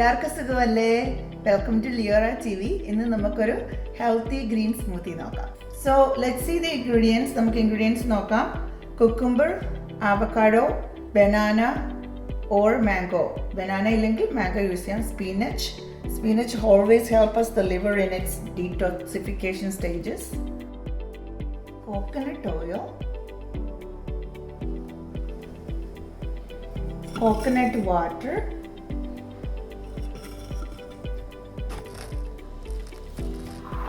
എല്ലാവർക്കും സുഖമല്ലേ? Welcome to Lorah TV. ഇന്ന് നമുക്കൊരു ഹെൽത്തി ഗ്രീൻ സ്മൂത്തി നോക്കാം. So let's see the ingredients. നമുക്ക് ഇൻഗ്രീഡിയൻസ് നോക്കാം. Cucumber, avocado, banana or mango. Banana ഇല്ലെങ്കിൽ മാംഗോ യൂസ് ചെയ്യാം. Spinach always help us the liver in its detoxification stages. Coconut oil, coconut water,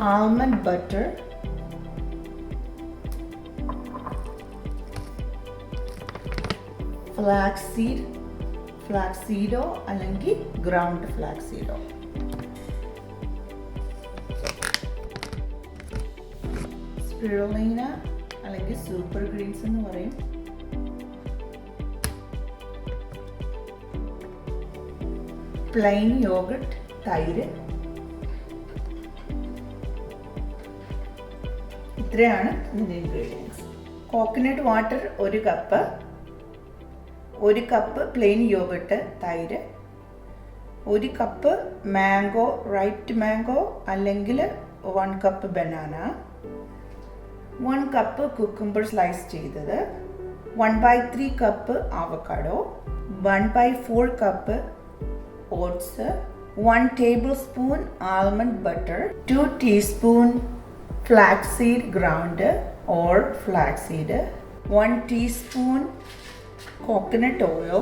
almond butter, flaxseed അല്ലെങ്കിൽ ground flaxseed, spirulina അല്ലെങ്കിൽ super greens എന്ന് പറയും, plain yogurt, തൈര്. ഇത്രയാണ് ഇതിൻ്റെ ingredients. Coconut water 1 cup, 1 cup plain yogurt, തൈര്, 1 cup mango, right mango അല്ലെങ്കിൽ 1 cup banana, 1 cup cucumber slice ചെയ്തത്, 1/3 cup avocado, 1/4 cup oats, 1 tablespoon almond butter, 2 teaspoon flaxseed ground or flaxseed, 1 teaspoon coconut oil,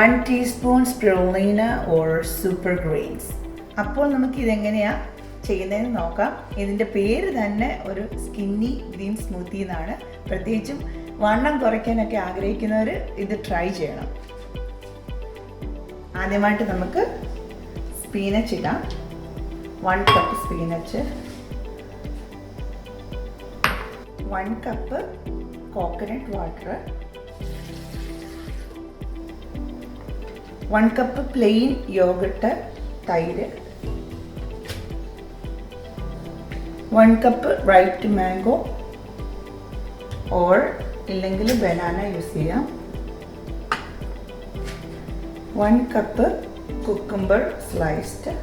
1 teaspoon spirulina or super greens. അപ്പോൾ നമുക്ക് ഇതെങ്ങനെയാണ് ചെയ്യുന്നതെന്ന് നോക്കാം. ഇതിൻ്റെ പേര് തന്നെ ഒരു സ്കിന്നി ഗ്രീൻ സ്മൂത്തി എന്നാണ്. പ്രത്യേകിച്ചും വണ്ണം കുറയ്ക്കാനൊക്കെ ആഗ്രഹിക്കുന്നവർ ഇത് ട്രൈ ചെയ്യണം. ആദ്യമായിട്ട് നമുക്ക് സ്പീനച്ച് ഇടാം. 1 cup spinach, 1 cup coconut water, 1 cup plain yogurt, തൈര്, 1 കപ്പ് റൈറ്റ് മാംഗോ ഓർ ഇല്ലെങ്കിൽ ബനാന യൂസ് ചെയ്യാം, 1 cup cucumber sliced,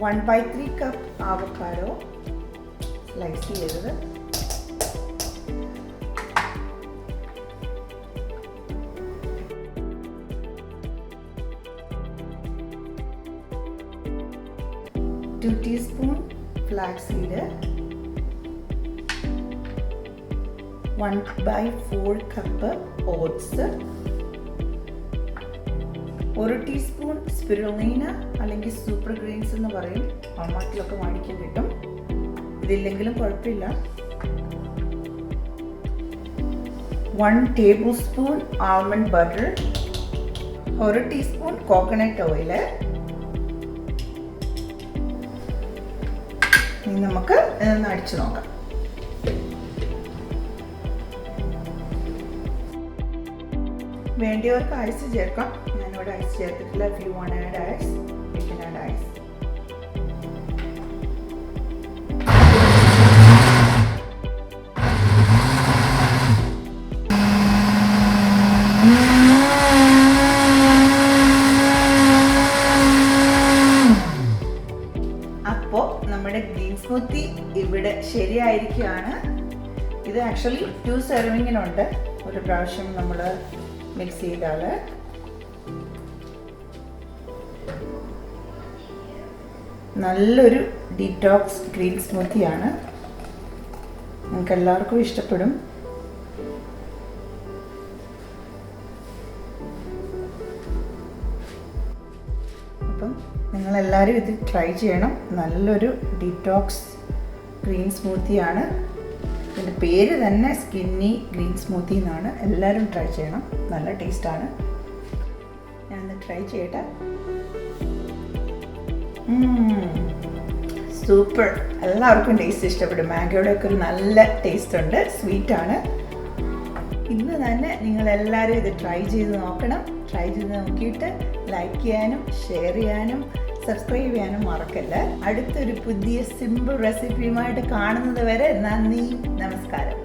1/3 cup avocado slice ചെയ്തത്, 2 teaspoon flaxseed, 1/4 cup oats, 1 teaspoon spirulina അല്ലെങ്കിൽ സൂപ്പർ ഗ്രീൻസ് എന്ന് പറയും. മാർക്കറ്റിലൊക്കെ വാങ്ങിക്കാൻ കിട്ടും. ഇതില്ലെങ്കിലും കുഴപ്പമില്ല. 1 tablespoon almond butter, 1 teaspoon coconut oil. ഇനി നമുക്ക് ഇതൊന്ന് അടിച്ചു നോക്കാം. വേണ്ടിയവർക്ക് ഐസ് ചേർക്കാം. ഞാനിവിടെ ഐസ് ചേർത്തിട്ടില്ല. if you want to add ice, you can add ice. അപ്പോൾ നമ്മുടെ ഗ്രീൻ സ്മൂത്തി ഇവിടെ ശരിയായിരിക്കുകയാണ്. ഇത് ആക്ച്വലി 2 സെർവിങ്ങിനുണ്ട്. ഒരു പ്രാവശ്യം നമ്മൾ മിക്സ് ചെയ്താൽ നല്ലൊരു ഡീറ്റോക്സ് ഗ്രീൻ സ്മൂത്തിയാണ്. നിങ്ങൾക്ക് എല്ലാവർക്കും ഇഷ്ടപ്പെടും. അപ്പം നിങ്ങളെല്ലാവരും ഇത് ട്രൈ ചെയ്യണം. നല്ലൊരു ഡീറ്റോക്സ് ഗ്രീൻ സ്മൂത്തിയാണ്. ഇതിൻ്റെ പേര് തന്നെ സ്കിന്നി ഗ്രീൻ സ്മൂത്തി എന്നാണ്. എല്ലാവരും ട്രൈ ചെയ്യണം. നല്ല ടേസ്റ്റാണ്. ഞാനൊന്ന് ട്രൈ ചെയ്യട്ടെ. സൂപ്പർ. എല്ലാവർക്കും ടേസ്റ്റ് ഇഷ്ടപ്പെടും. മാംഗോയുടെ ഒക്കെ ഒരു നല്ല ടേസ്റ്റ് ഉണ്ട്. സ്വീറ്റാണ്. ഇന്ന് തന്നെ നിങ്ങളെല്ലാവരും ഇത് ട്രൈ ചെയ്ത് നോക്കണം. ട്രൈ ചെയ്ത് നോക്കിയിട്ട് ലൈക്ക് ചെയ്യാനും ഷെയർ ചെയ്യാനും സബ്സ്ക്രൈബ് ചെയ്യാനും മറക്കല്ല. അടുത്തൊരു പുതിയ സിമ്പിൾ റെസിപ്പിയുമായിട്ട് കാണുന്നത് വരെ നന്ദി, നമസ്കാരം.